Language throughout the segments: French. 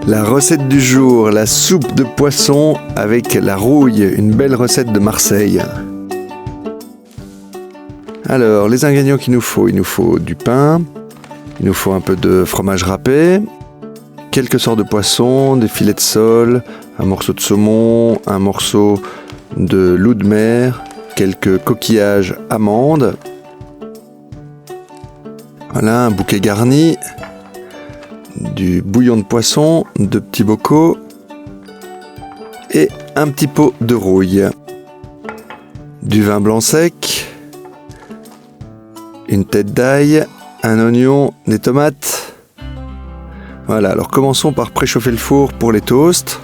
La recette du jour, la soupe de poisson avec la rouille, une belle recette de Marseille. Alors, les ingrédients qu'il nous faut du pain, il nous faut un peu de fromage râpé, quelques sortes de poissons, des filets de sole, un morceau de saumon, un morceau de loup de mer, quelques coquillages amandes. Voilà, un bouquet garni, du bouillon de poisson, 2 petits bocaux et un petit pot de rouille, du vin blanc sec, une tête d'ail, un oignon, des tomates. Voilà, alors commençons par préchauffer le four pour les toasts.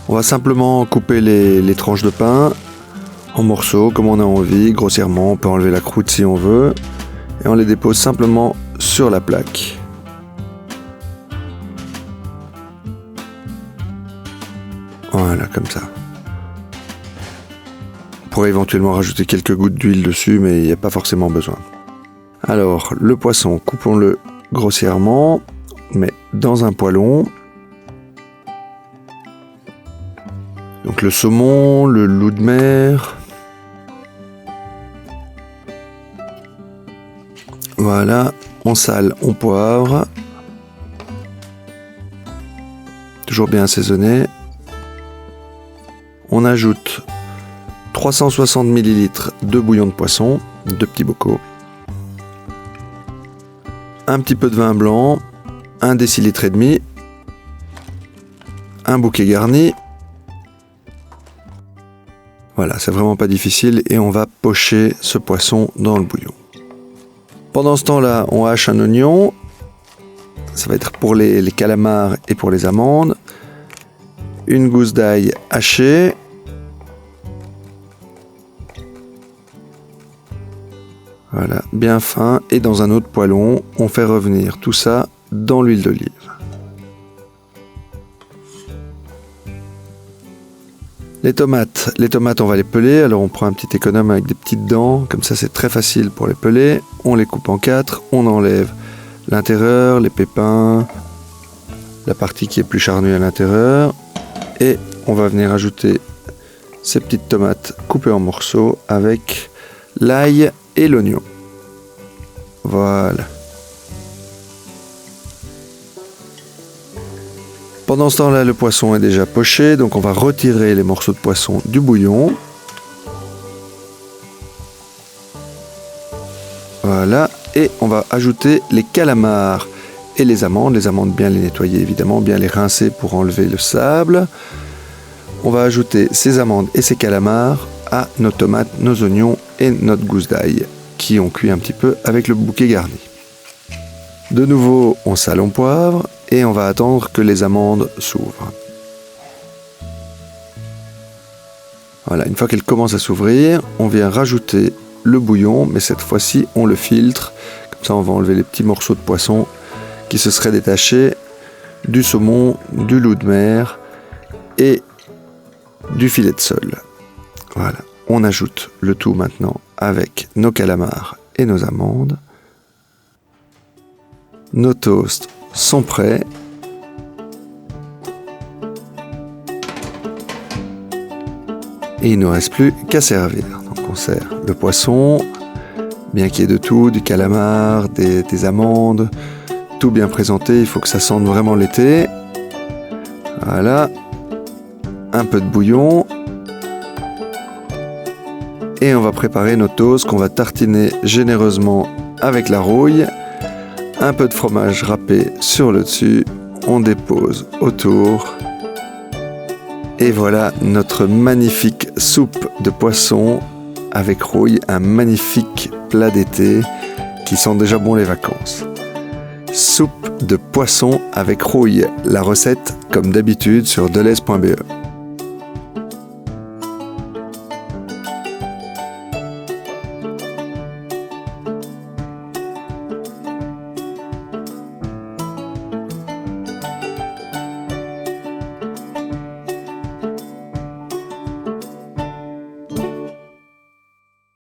On va simplement couper les tranches de pain en morceaux comme on a envie, grossièrement, on peut enlever la croûte si on veut, et on les dépose simplement sur la plaque. Voilà, comme ça. On pourrait éventuellement rajouter quelques gouttes d'huile dessus, mais il n'y a pas forcément besoin. Alors, le poisson, coupons-le grossièrement, mais dans un poêlon. Donc le saumon, le loup de mer. Voilà, on sale, on poivre. Toujours bien assaisonné. On ajoute 360 ml de bouillon de poisson, 2 petits bocaux. Un petit peu de vin blanc, 1 décilitre et demi. Un bouquet garni. Voilà, c'est vraiment pas difficile et on va pocher ce poisson dans le bouillon. Pendant ce temps-là, on hache un oignon. Ça va être pour les calamars et pour les amandes. Une gousse d'ail hachée. Voilà, bien fin. Et dans un autre poêlon, on fait revenir tout ça dans l'huile d'olive. Les tomates, on va les peler. Alors on prend un petit économe avec des petites dents. Comme ça, c'est très facile pour les peler. On les coupe en 4. On enlève l'intérieur, les pépins, la partie qui est plus charnue à l'intérieur. Et on va venir ajouter ces petites tomates coupées en morceaux avec l'ail et l'oignon. Voilà. Pendant ce temps-là, le poisson est déjà poché, donc on va retirer les morceaux de poisson du bouillon. Voilà, et on va ajouter les calamars et les amandes bien les nettoyer évidemment, bien les rincer pour enlever le sable. On va ajouter ces amandes et ces calamars à nos tomates, nos oignons et notre gousse d'ail qui ont cuit un petit peu avec le bouquet garni. De nouveau, on sale, on poivre et on va attendre que les amandes s'ouvrent. Voilà, une fois qu'elles commencent à s'ouvrir, on vient rajouter le bouillon, mais cette fois-ci, on le filtre. Comme ça, on va enlever les petits morceaux de poisson qui se seraient détachés du saumon, du loup de mer et du filet de sole. Voilà, on ajoute le tout maintenant avec nos calamars et nos amandes. Nos toasts sont prêts. Et il ne nous reste plus qu'à servir. Donc on sert le poisson, bien qu'il y ait de tout, du calamar, des amandes, tout bien présenté, il faut que ça sente vraiment l'été. Voilà, un peu de bouillon. Et on va préparer nos toasts qu'on va tartiner généreusement avec la rouille. Un peu de fromage râpé sur le dessus, on dépose autour. Et voilà notre magnifique soupe de poisson avec rouille, un magnifique plat d'été qui sent déjà bon les vacances. Soupe de poisson avec rouille, la recette comme d'habitude sur delhaize.be.